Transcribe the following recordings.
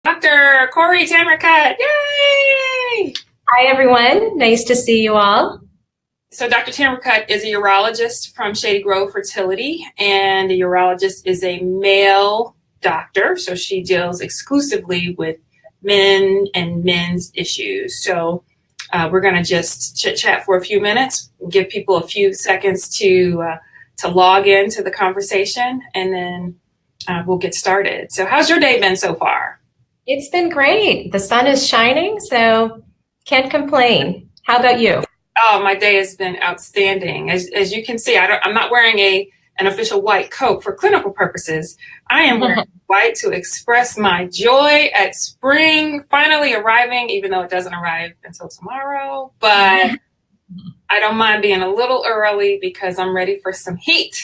Dr. Cori Tanrikut. Yay! Hi, everyone. Nice to see you all. So Dr. Tanrikut is a urologist from Shady Grove Fertility, and a urologist is a male doctor, so she deals exclusively with men and men's issues. So we're going to just chit-chat for a few minutes, give people a few seconds to log into the conversation, and then we'll get started. So how's your day been so far? It's been great. The sun is shining, so can't complain. How about you? Oh, my day has been outstanding. As you can see, I'm not wearing an official white coat for clinical purposes. I am wearing white to express my joy at spring finally arriving, even though it doesn't arrive until tomorrow. But I don't mind being a little early because I'm ready for some heat.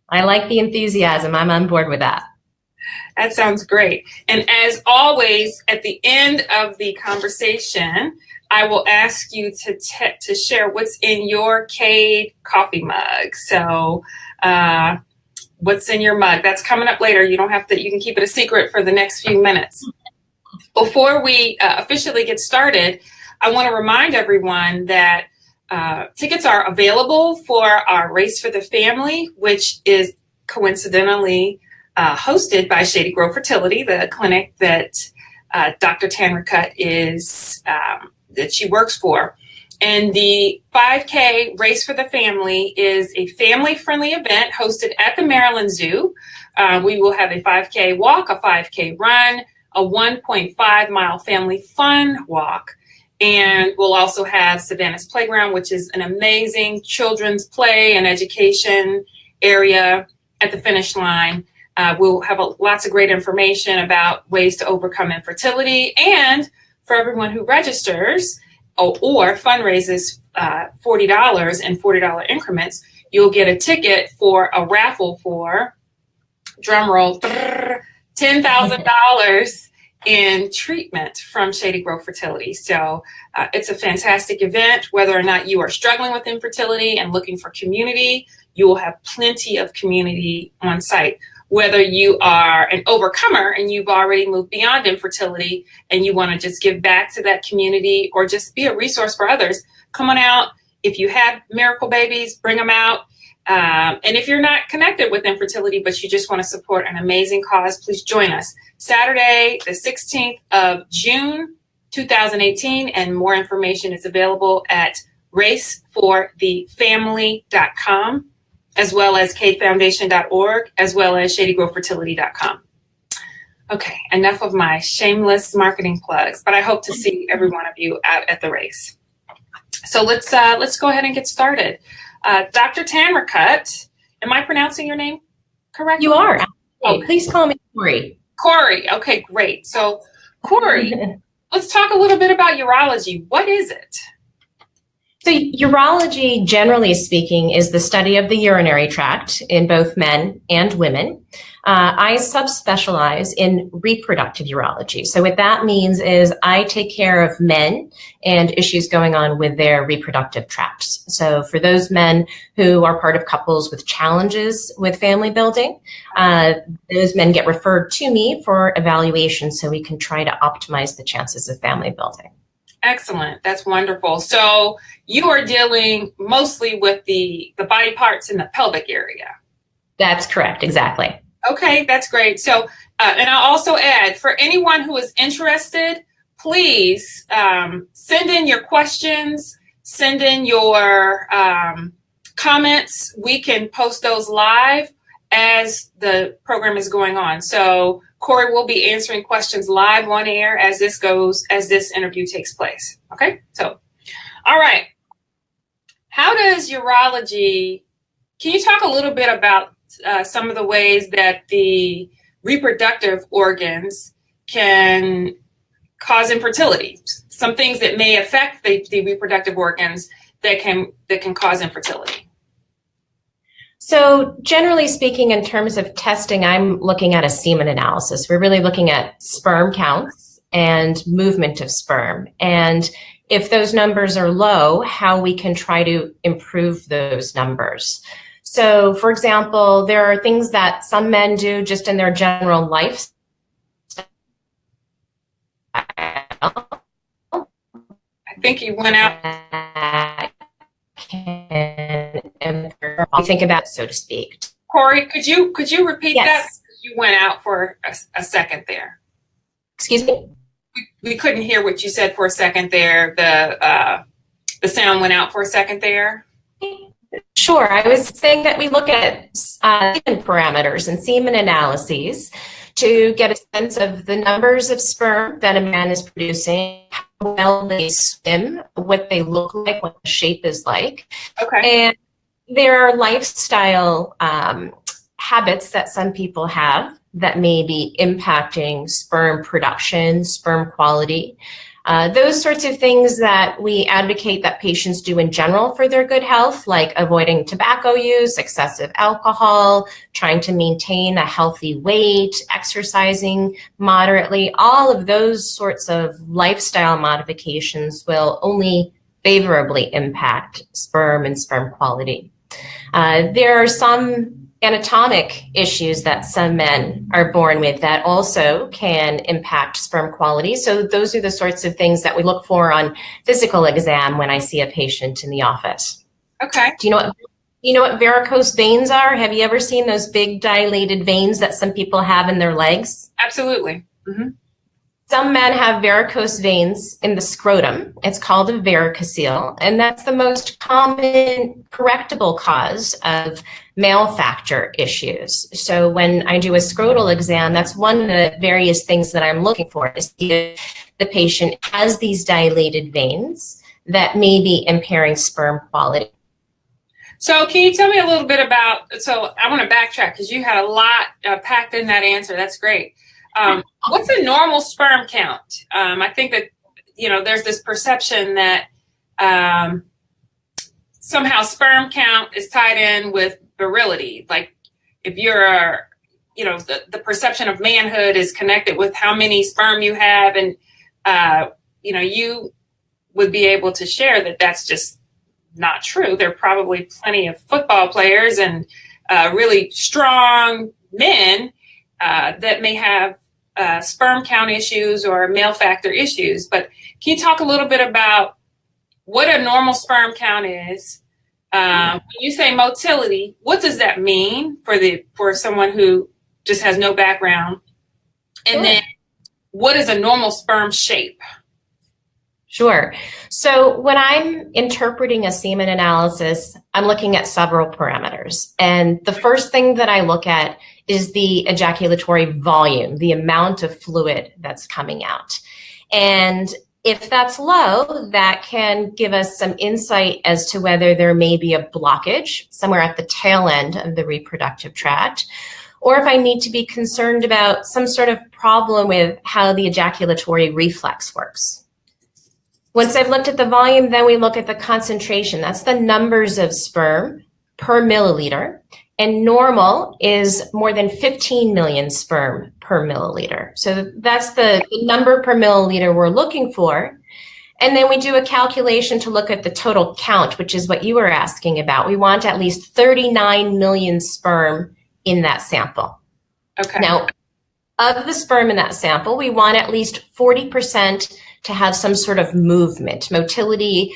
I like the enthusiasm. I'm on board with that. That sounds great. And as always, at the end of the conversation, I will ask you to share what's in your Cade coffee mug. So what's in your mug? That's coming up later. You don't have to, you can keep it a secret for the next few minutes. Before we officially get started, I want to remind everyone that tickets are available for our Race for the Family, which is coincidentally hosted by Shady Grove Fertility, the clinic that Dr. Tanrikut is that she works for. And the 5K Race for the Family is a family-friendly event hosted at the Maryland Zoo. We will have a 5K walk, a 5K run, a 1.5-mile family fun walk. And we'll also have Savannah's Playground, which is an amazing children's play and education area at the finish line. We'll have lots of great information about ways to overcome infertility. And for everyone who registers or fundraises $40 in $40 increments, you'll get a ticket for a raffle for, drumroll, $10,000 in treatment from Shady Grove Fertility. So it's a fantastic event. Whether or not you are struggling with infertility and looking for community, you will have plenty of community on site. Whether you are an overcomer and you've already moved beyond infertility and you want to just give back to that community or just be a resource for others, come on out. If you have miracle babies, bring them out. And if you're not connected with infertility, but you just want to support an amazing cause, please join us. Saturday, the 16th of June, 2018, and more information is available at raceforthefamily.com. as well as cadefoundation.org, as well as shadygrovefertility.com. Okay, enough of my shameless marketing plugs, but I hope to see every one of you out at the race. So let's go ahead and get started. Dr. Tanrikut, am I pronouncing your name correctly? You are. Oh, please call me Cori. Cori, okay, great. So Cori, let's talk a little bit about urology. What is it? So urology, generally speaking, is the study of the urinary tract in both men and women. I subspecialize in reproductive urology. So what that means is I take care of men and issues going on with their reproductive tracts. So for those men who are part of couples with challenges with family building, those men get referred to me for evaluation so we can try to optimize the chances of family building. Excellent. That's wonderful. So you are dealing mostly with the body parts in the pelvic area. That's correct. Exactly. Okay, that's great. So, and I'll also add, for anyone who is interested, please send in your questions, send in your comments. We can post those live as the program is going on. So Cori will be answering questions live on air as this interview takes place. Okay, so, all right. How does urology, can you talk a little bit about some of the ways that the reproductive organs can cause infertility? Some things that may affect the reproductive organs that can cause infertility. So generally speaking, in terms of testing, I'm looking at a semen analysis. We're really looking at sperm counts and movement of sperm. And if those numbers are low, how we can try to improve those numbers. So for example, there are things that some men do just in their general life think you went out. Can think about, so to speak. Cori, could you repeat Yes. that? You went out for a second there. Excuse me? We couldn't hear what you said for a second there. The sound went out for a second there. Sure. I was saying that we look at semen parameters and semen analyses to get a sense of the numbers of sperm that a man is producing, how well they swim, what they look like, what the shape is like. Okay. And there are lifestyle habits that some people have that may be impacting sperm production, sperm quality. Those sorts of things that we advocate that patients do in general for their good health, like avoiding tobacco use, excessive alcohol, trying to maintain a healthy weight, exercising moderately, all of those sorts of lifestyle modifications will only favorably impact sperm and sperm quality. There are some anatomic issues that some men are born with that also can impact sperm quality. So those are the sorts of things that we look for on physical exam when I see a patient in the office. Okay. Do you know what varicose veins are? Have you ever seen those big dilated veins that some people have in their legs? Absolutely. Mm-hmm. Some men have varicose veins in the scrotum. It's called a varicocele, and that's the most common correctable cause of male factor issues. So when I do a scrotal exam, that's one of the various things that I'm looking for, is if the patient has these dilated veins that may be impairing sperm quality. So can you tell me a little bit about, so I want to backtrack because you had a lot packed in that answer. That's great. What's a normal sperm count? I think that, there's this perception that somehow sperm count is tied in with virility. Like if you're, the perception of manhood is connected with how many sperm you have. And, you would be able to share that that's just not true. There are probably plenty of football players and really strong men that may have sperm count issues or male factor issues. But can you talk a little bit about what a normal sperm count is? When you say motility, what does that mean for someone who just has no background? And then what is a normal sperm shape? Sure. So when I'm interpreting a semen analysis, I'm looking at several parameters. And the first thing that I look at is the ejaculatory volume, the amount of fluid that's coming out. And if that's low, that can give us some insight as to whether there may be a blockage somewhere at the tail end of the reproductive tract, or if I need to be concerned about some sort of problem with how the ejaculatory reflex works. Once I've looked at the volume, then we look at the concentration. That's the numbers of sperm per milliliter. And normal is more than 15 million sperm per milliliter. So that's the number per milliliter we're looking for. And then we do a calculation to look at the total count, which is what you were asking about. We want at least 39 million sperm in that sample. Okay. Now, of the sperm in that sample, we want at least 40% to have some sort of movement. Motility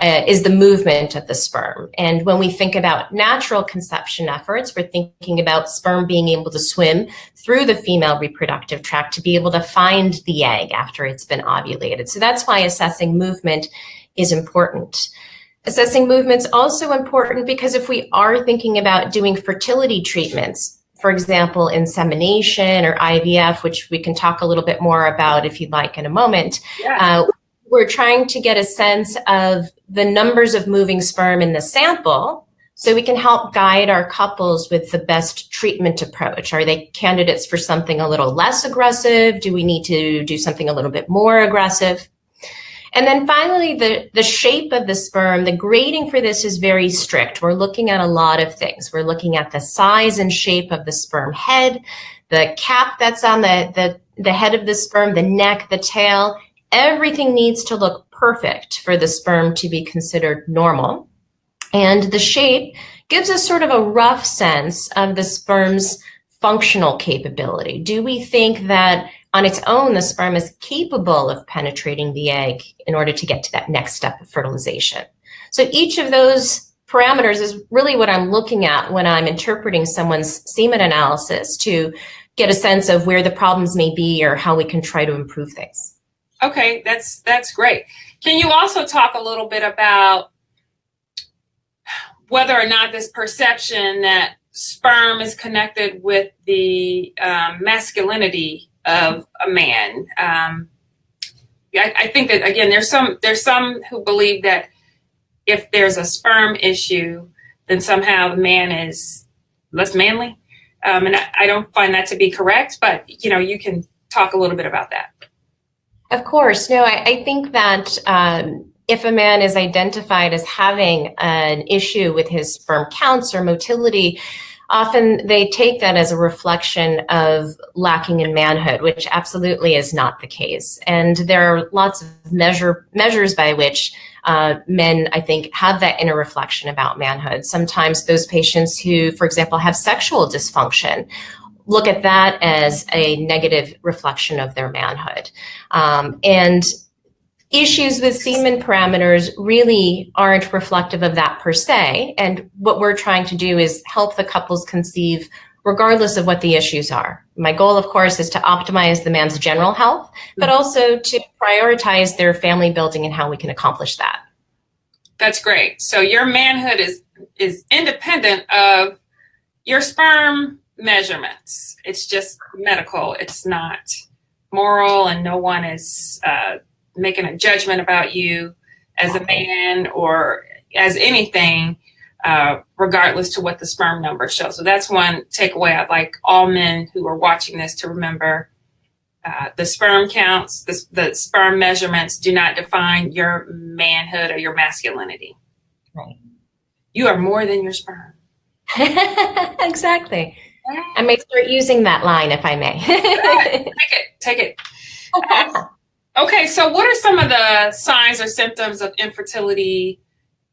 is the movement of the sperm. And when we think about natural conception efforts, we're thinking about sperm being able to swim through the female reproductive tract to be able to find the egg after it's been ovulated. So that's why assessing movement is important. Assessing movement's also important because if we are thinking about doing fertility treatments, for example, insemination or IVF, which we can talk a little bit more about if you'd like in a moment. Yeah. We're trying to get a sense of the numbers of moving sperm in the sample so we can help guide our couples with the best treatment approach. Are they candidates for something a little less aggressive? Do we need to do something a little bit more aggressive? And then finally, the shape of the sperm, the grading for this is very strict. We're looking at a lot of things. We're looking at the size and shape of the sperm head, the cap that's on the head of the sperm, the neck, the tail. Everything needs to look perfect for the sperm to be considered normal. And the shape gives us sort of a rough sense of the sperm's functional capability. Do we think that on its own, the sperm is capable of penetrating the egg in order to get to that next step of fertilization. So each of those parameters is really what I'm looking at when I'm interpreting someone's semen analysis to get a sense of where the problems may be or how we can try to improve things. Okay, that's great. Can you also talk a little bit about whether or not this perception that sperm is connected with the masculinity of a man? I think that, again, there's some who believe that if there's a sperm issue, then somehow the man is less manly. And I don't find that to be correct, but you can talk a little bit about that. Of course. No, I think that if a man is identified as having an issue with his sperm counts or motility, often they take that as a reflection of lacking in manhood, which absolutely is not the case. And there are lots of measures by which men, I think, have that inner reflection about manhood. Sometimes those patients who, for example, have sexual dysfunction look at that as a negative reflection of their manhood. And issues with semen parameters really aren't reflective of that per se. And what we're trying to do is help the couples conceive regardless of what the issues are. My goal, of course, is to optimize the man's general health, but also to prioritize their family building and how we can accomplish that. That's great. So your manhood is independent of your sperm measurements. It's just medical. It's not moral, and no one is making a judgment about you as a man or as anything, regardless to what the sperm numbers show. So that's one takeaway I'd like all men who are watching this to remember. The sperm counts, the sperm measurements do not define your manhood or your masculinity. Right. You are more than your sperm. Exactly. I may start using that line if I may. Take it. Okay, so what are some of the signs or symptoms of infertility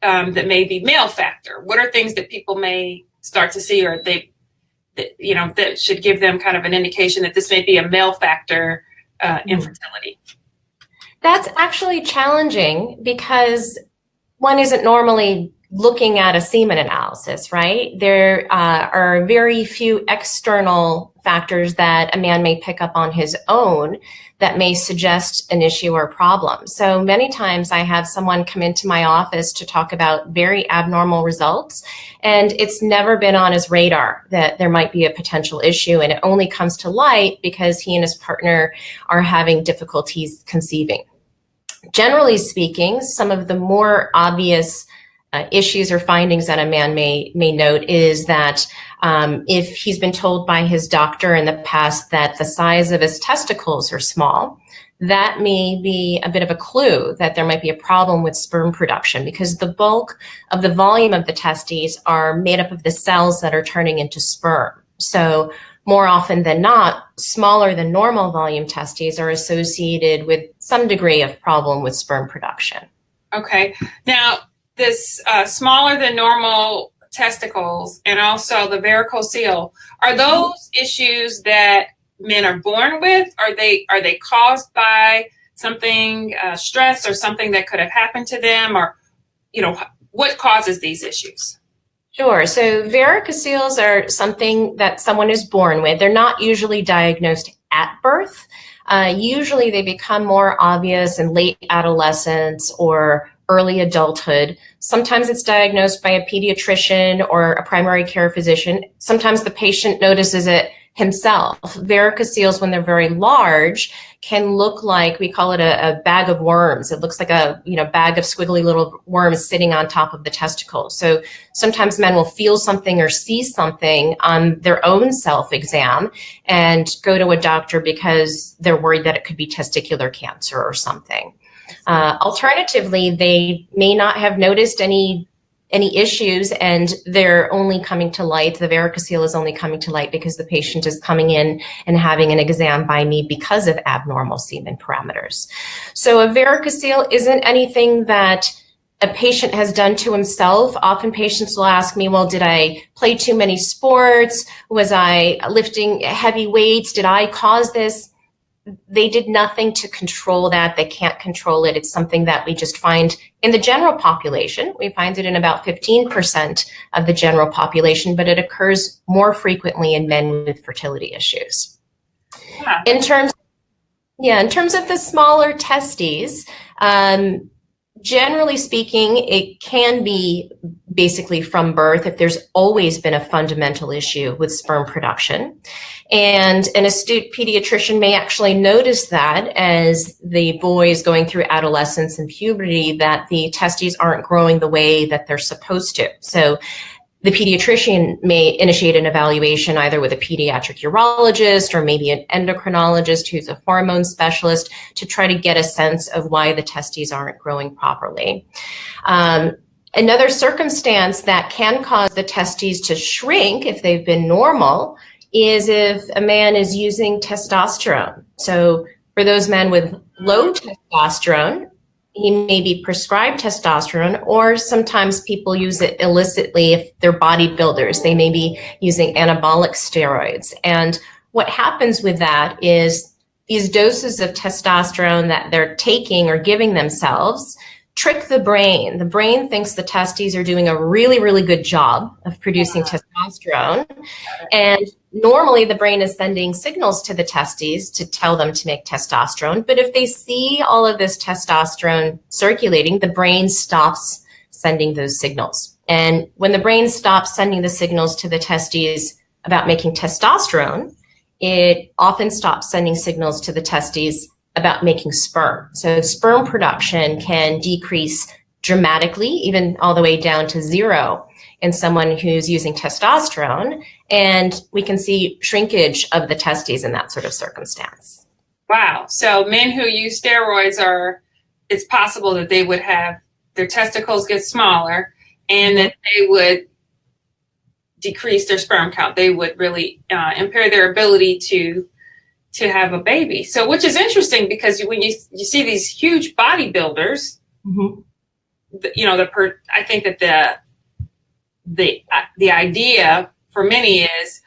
that may be male factor? What are things that people may start to see, or that should give them kind of an indication that this may be a male factor infertility? That's actually challenging because one isn't normally looking at a semen analysis, right? There are very few external factors that a man may pick up on his own that may suggest an issue or problem. So many times I have someone come into my office to talk about very abnormal results, and it's never been on his radar that there might be a potential issue, and it only comes to light because he and his partner are having difficulties conceiving. Generally speaking, some of the more obvious issues or findings that a man may note is that if he's been told by his doctor in the past that the size of his testicles are small, that may be a bit of a clue that there might be a problem with sperm production, because the bulk of the volume of the testes are made up of the cells that are turning into sperm. So more often than not, smaller than normal volume testes are associated with some degree of problem with sperm production. Okay. Now, this smaller than normal testicles and also the varicocele, are those issues that men are born with? Are they caused by something, stress or something that could have happened to them? Or, what causes these issues? Sure. So varicoceles are something that someone is born with. They're not usually diagnosed at birth. Usually they become more obvious in late adolescence or early adulthood. Sometimes it's diagnosed by a pediatrician or a primary care physician. Sometimes the patient notices it himself. Varicoceles, when they're very large, can look like, we call it a bag of worms. It looks like a bag of squiggly little worms sitting on top of the testicle. So sometimes men will feel something or see something on their own self-exam and go to a doctor because they're worried that it could be testicular cancer or something. Alternatively, they may not have noticed any issues, and they're only coming to light. The varicocele is only coming to light because the patient is coming in and having an exam by me because of abnormal semen parameters. So a varicocele isn't anything that a patient has done to himself. Often patients will ask me, well, did I play too many sports? Was I lifting heavy weights? Did I cause this? they did nothing to control that. They can't control it. It's something that we just find in the general population. We find it in about 15% of the general population, but it occurs more frequently in men with fertility issues. Yeah. In terms of the smaller testes, generally speaking, it can be basically from birth if there's always been a fundamental issue with sperm production. And an astute pediatrician may actually notice that as the boy is going through adolescence and puberty, that the testes aren't growing the way that they're supposed to. So the pediatrician may initiate an evaluation either with a pediatric urologist or maybe an endocrinologist who's a hormone specialist to try to get a sense of why the testes aren't growing properly. Another circumstance that can cause the testes to shrink if they've been normal is if a man is using testosterone. So for those men with low testosterone, he may be prescribed testosterone, or sometimes people use it illicitly if they're bodybuilders. They may be using anabolic steroids. And what happens with that is these doses of testosterone that they're taking or giving themselves trick the brain. The brain thinks the testes are doing a really, really good job of producing testosterone. And normally the brain is sending signals to the testes to tell them to make testosterone. But if they see all of this testosterone circulating, the brain stops sending those signals. And when the brain stops sending the signals to the testes about making testosterone, it often stops sending signals to the testes about making sperm. So sperm production can decrease dramatically, even all the way down to zero in someone who's using testosterone. And we can see shrinkage of the testes in that sort of circumstance. Wow. So men who use steroids it's possible that they would have their testicles get smaller and that they would decrease their sperm count. They would really impair their ability to have a baby. So, which is interesting because when you see these huge bodybuilders, I think that the idea for many is,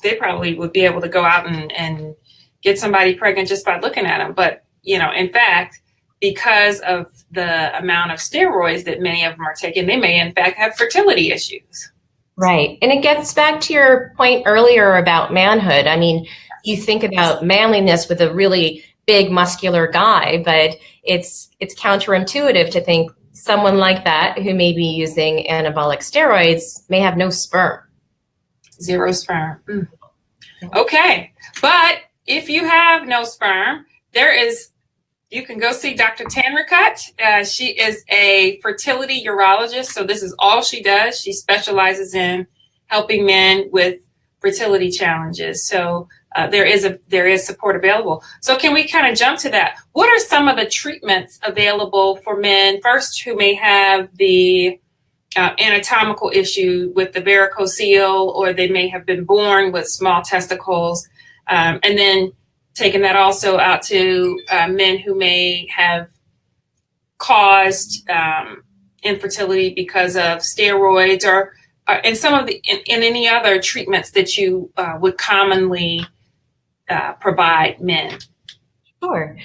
they probably would be able to go out and get somebody pregnant just by looking at them. But, in fact, because of the amount of steroids that many of them are taking, they may in fact have fertility issues. Right. And it gets back to your point earlier about manhood. I mean, you think about manliness with a really big muscular guy, but it's counterintuitive to think someone like that who may be using anabolic steroids may have no sperm. Zero sperm. Mm. Okay. But if you have no sperm, you can go see Dr. Tanrikut. She is a fertility urologist. So this is all she does. She specializes in helping men with fertility challenges. So there is support available. So can we kind of jump to that? What are some of the treatments available for men first who may have the anatomical issue with the varicocele, or they may have been born with small testicles, and then taking that also out to men who may have caused infertility because of steroids or and some of in any other treatments that you would commonly provide men? Sure.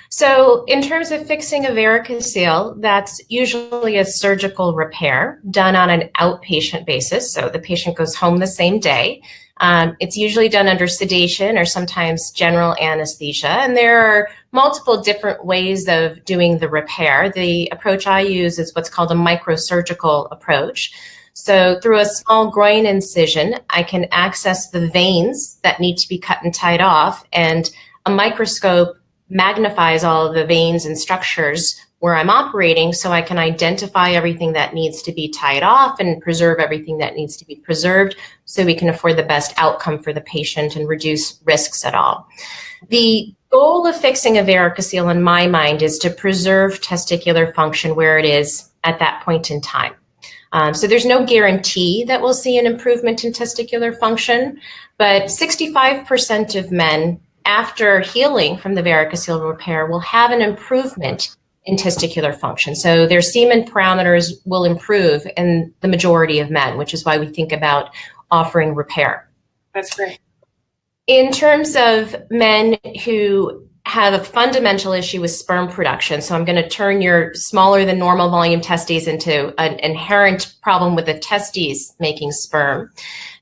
So in terms of fixing a varicocele, that's usually a surgical repair done on an outpatient basis. So the patient goes home the same day. It's usually done under sedation or sometimes general anesthesia. And there are multiple different ways of doing the repair. The approach I use is what's called a microsurgical approach. So through a small groin incision, I can access the veins that need to be cut and tied off, and a microscope magnifies all of the veins and structures where I'm operating, so I can identify everything that needs to be tied off and preserve everything that needs to be preserved, so we can afford the best outcome for the patient and reduce risks at all. The goal of fixing a varicocele in my mind is to preserve testicular function where it is at that point in time. So there's no guarantee that we'll see an improvement in testicular function, but 65% of men after healing from the varicocele repair will have an improvement in testicular function. So their semen parameters will improve in the majority of men, which is why we think about offering repair. That's great. In terms of men who have a fundamental issue with sperm production, so I'm going to turn your smaller than normal volume testes into an inherent problem with the testes making sperm.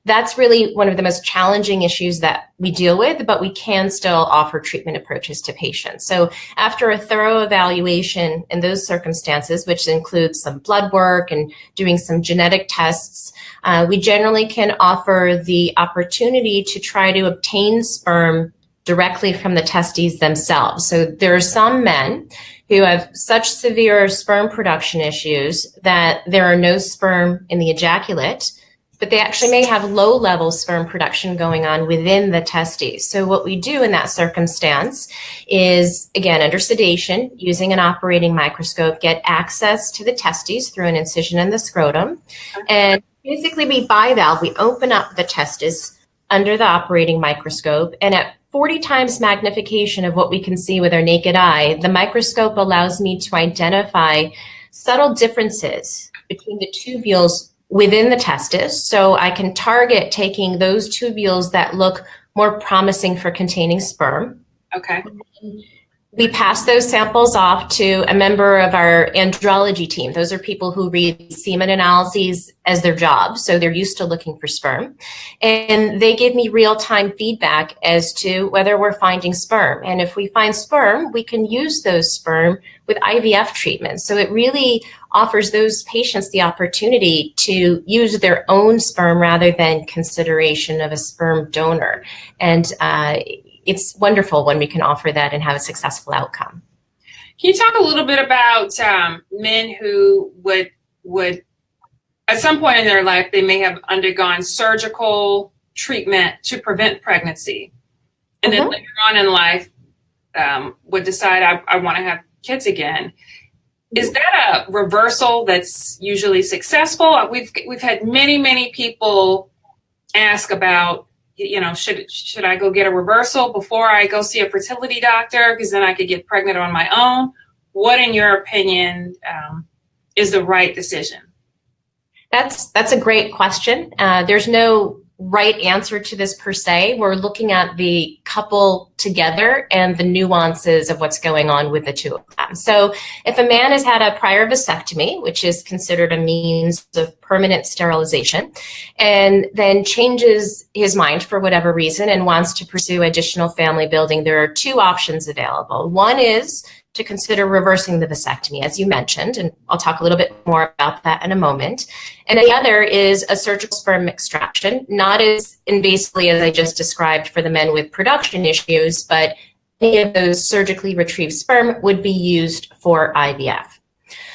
That's really one of the most challenging issues that we deal with, but we can still offer treatment approaches to patients. So after a thorough evaluation in those circumstances, which includes some blood work and doing some genetic tests, we generally can offer the opportunity to try to obtain sperm directly from the testes themselves. So there are some men who have such severe sperm production issues that there are no sperm in the ejaculate, but they actually may have low-level sperm production going on within the testes. So what we do in that circumstance is, again, under sedation, using an operating microscope, get access to the testes through an incision in the scrotum. And basically we bivalve, we open up the testes under the operating microscope, and at 40 times magnification of what we can see with our naked eye, the microscope allows me to identify subtle differences between the tubules within the testis. So I can target taking those tubules that look more promising for containing sperm. Okay. We pass those samples off to a member of our andrology team. Those are people who read semen analyses as their job, so they're used to looking for sperm. And they give me real-time feedback as to whether we're finding sperm. And if we find sperm, we can use those sperm with IVF treatment. So it really offers those patients the opportunity to use their own sperm rather than consideration of a sperm donor. And it's wonderful when we can offer that and have a successful outcome. Can you talk a little bit about men who would, at some point in their life, they may have undergone surgical treatment to prevent pregnancy, and then later on in life would decide, I want to have kids again. Is that a reversal that's usually successful? We've had many people ask about, should I go get a reversal before I go see a fertility doctor, because then I could get pregnant on my own? What, in your opinion, is the right decision? That's a great question. There's no right answer to this per se. We're looking at the couple together and the nuances of what's going on with the two of them. So if a man has had a prior vasectomy, which is considered a means of permanent sterilization, and then changes his mind for whatever reason and wants to pursue additional family building, there are two options available. One is to consider reversing the vasectomy, as you mentioned, and I'll talk a little bit more about that in a moment. And the other is a surgical sperm extraction, not as invasively as I just described for the men with production issues, but any of those surgically retrieved sperm would be used for IVF.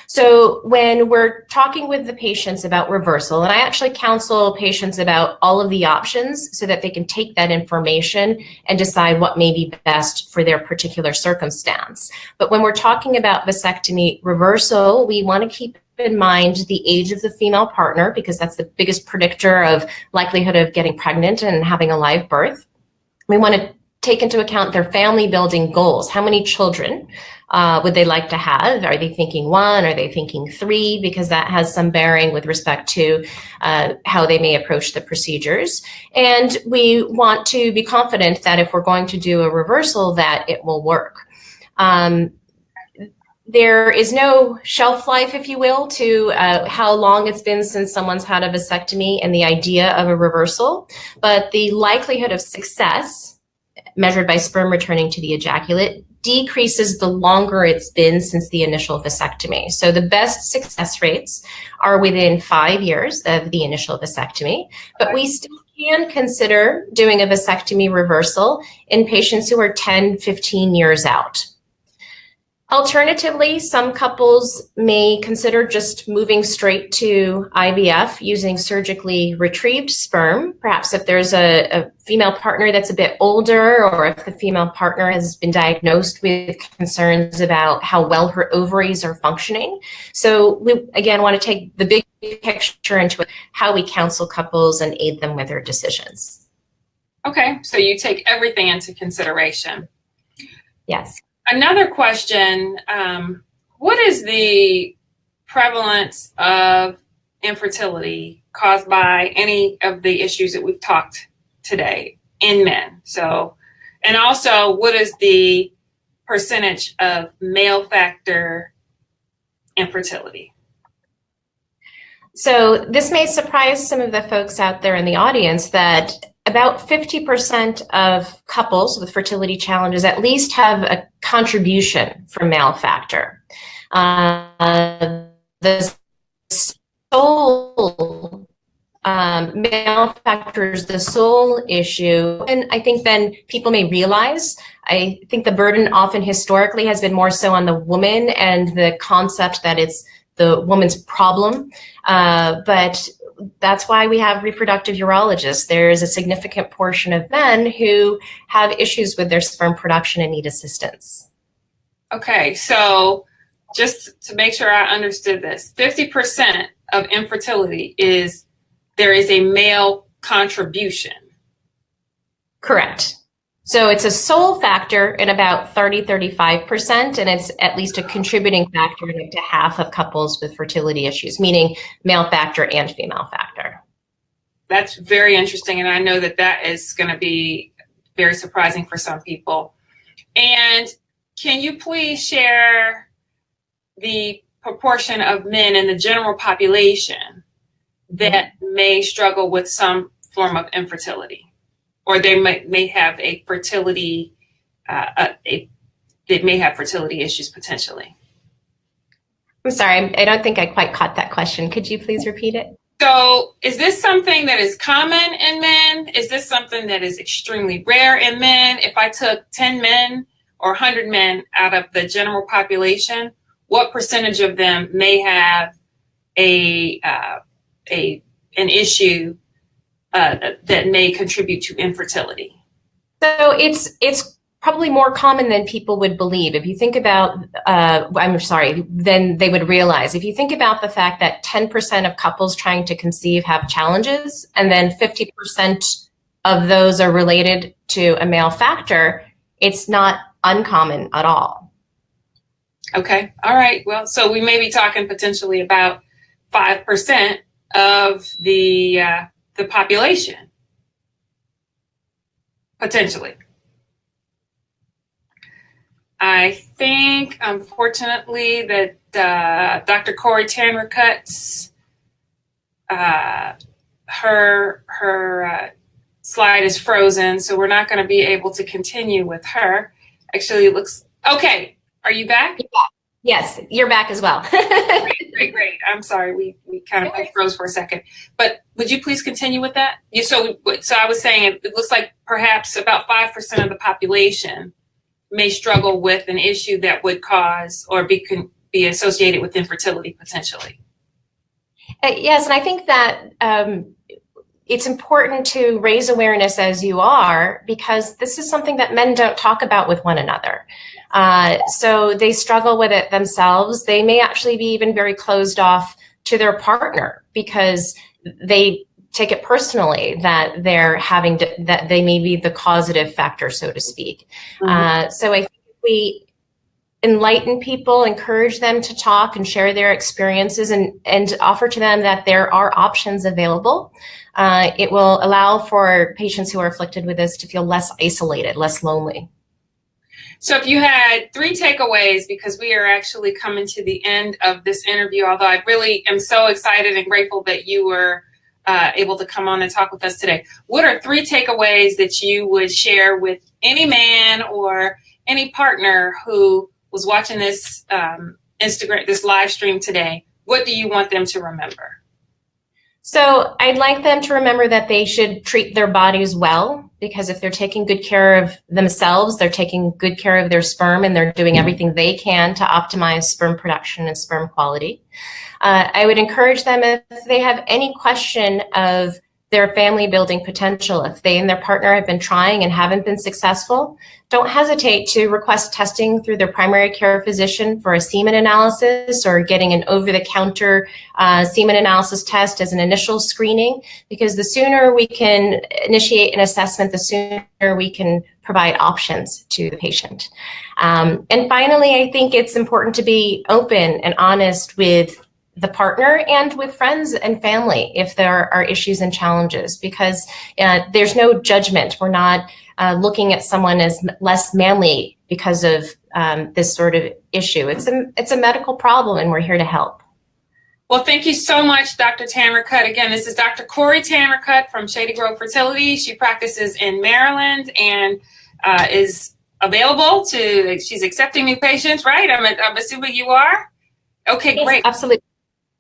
So when we're talking with the patients about reversal, and I actually counsel patients about all of the options so that they can take that information and decide what may be best for their particular circumstance. But when we're talking about vasectomy reversal, we want to keep in mind the age of the female partner, because that's the biggest predictor of likelihood of getting pregnant and having a live birth. We want to take into account their family building goals. How many children would they like to have? Are they thinking 1? Are they thinking 3? Because that has some bearing with respect to how they may approach the procedures. And we want to be confident that if we're going to do a reversal, that it will work. There is no shelf life, if you will, to how long it's been since someone's had a vasectomy and the idea of a reversal, but the likelihood of success measured by sperm returning to the ejaculate decreases the longer it's been since the initial vasectomy. So the best success rates are within 5 years of the initial vasectomy, but we still can consider doing a vasectomy reversal in patients who are 10, 15 years out. Alternatively, some couples may consider just moving straight to IVF using surgically retrieved sperm. Perhaps if there's a female partner that's a bit older, or if the female partner has been diagnosed with concerns about how well her ovaries are functioning. So we, again, want to take the big picture into how we counsel couples and aid them with their decisions. Okay, so you take everything into consideration. Yes. Another question, what is the prevalence of infertility caused by any of the issues that we've talked today? in men? So, and also, what is the percentage of male factor infertility? So this may surprise some of the folks out there in the audience that about 50% of couples with fertility challenges at least have a contribution from male factor. The sole male factor is the sole issue. And I think then people may realize, I think the burden often historically has been more so on the woman and the concept that it's the woman's problem. But that's why we have reproductive urologists. There's a significant portion of men who have issues with their sperm production and need assistance. Okay, so just to make sure I understood this, 50% of infertility is there is a male contribution. Correct. So it's a sole factor in about 30-35%, and it's at least a contributing factor in up to half of couples with fertility issues, meaning male factor and female factor. That's very interesting, and I know that that is going to be very surprising for some people. And can you please share the proportion of men in the general population that may struggle with some form of infertility? Or they may have a fertility, they may have fertility issues potentially. I'm sorry, I don't think I quite caught that question. Could you please repeat it? So is this something that is common in men? Is this something that is extremely rare in men? If I took 10 men or 100 men out of the general population, what percentage of them may have an issue that may contribute to infertility? So it's probably more common than people would believe. If you think about, than they would realize. If you think about the fact that 10% of couples trying to conceive have challenges, and then 50% of those are related to a male factor, it's not uncommon at all. Okay, all right. Well, so we may be talking potentially about 5% of the population, potentially. I think, unfortunately, that Dr. Cori Tanrikut's her slide is frozen, so we're not going to be able to continue with her. Actually, it looks okay. Are you back? Yeah. Yes, you're back as well. Great. I'm sorry, we kind of froze for a second. But would you please continue with that? So I was saying it looks like perhaps about 5% of the population may struggle with an issue that would cause or be associated with infertility potentially. Yes, and I think that it's important to raise awareness as you are, because this is something that men don't talk about with one another. So they struggle with it themselves. They may actually be even very closed off to their partner because they take it personally that they're having that they may be the causative factor, so to speak. Mm-hmm. So I think if we enlighten people, encourage them to talk and share their experiences and offer to them that there are options available, it will allow for patients who are afflicted with this to feel less isolated, less lonely. So if you had 3 takeaways, because we are actually coming to the end of this interview, although I really am so excited and grateful that you were able to come on and talk with us today. What are 3 takeaways that you would share with any man or any partner who was watching this this live stream today? What do you want them to remember? So I'd like them to remember that they should treat their bodies well, because if they're taking good care of themselves, they're taking good care of their sperm, and they're doing everything they can to optimize sperm production and sperm quality. I would encourage them, if they have any question of their family building potential, if they and their partner have been trying and haven't been successful, don't hesitate to request testing through their primary care physician for a semen analysis, or getting an over-the-counter semen analysis test as an initial screening, because the sooner we can initiate an assessment, the sooner we can provide options to the patient. And finally, I think it's important to be open and honest with the partner and with friends and family if there are issues and challenges, because there's no judgment. We're not looking at someone as less manly because of this sort of issue. It's a medical problem, and we're here to help. Well, thank you so much, Dr. Tanrikut. Again, this is Dr. Cori Tanrikut from Shady Grove Fertility. She practices in Maryland and is available to, she's accepting new patients, right? I'm assuming you are? Okay, yes, great. Absolutely.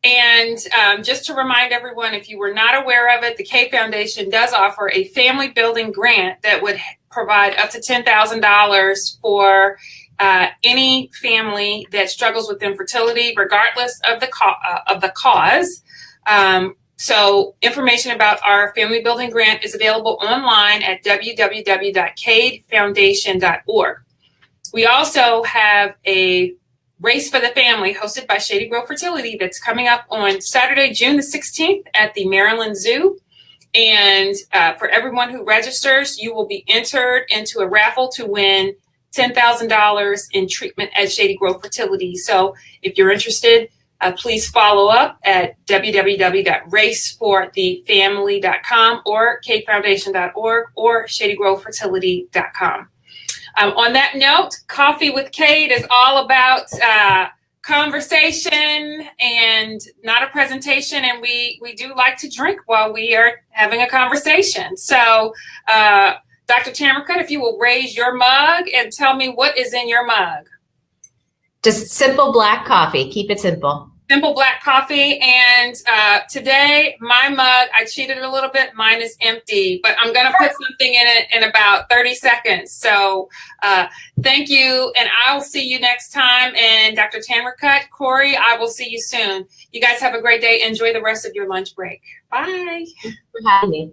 And just to remind everyone, if you were not aware of it, the Cade Foundation does offer a family building grant that would provide up to $10,000 for any family that struggles with infertility, regardless of the cause. So information about our family building grant is available online at www.cadefoundation.org. We also have a Race for the Family hosted by Shady Grove Fertility that's coming up on Saturday, June the 16th at the Maryland Zoo. And for everyone who registers, you will be entered into a raffle to win $10,000 in treatment at Shady Grove Fertility. So if you're interested, please follow up at www.raceforthefamily.com or cadefoundation.org or shadygrovefertility.com. On that note, Coffee with Cade is all about conversation and not a presentation, and we do like to drink while we are having a conversation. So Dr. Tanrikut, if you will raise your mug and tell me what is in your mug. Just simple black coffee. Keep it simple. Simple black coffee. And today, my mug, I cheated a little bit. Mine is empty, but I'm going to put something in it in about 30 seconds. So thank you. And I'll see you next time. And Dr. Tanrikut, Cori, I will see you soon. You guys have a great day. Enjoy the rest of your lunch break. Bye. Thanks for having me.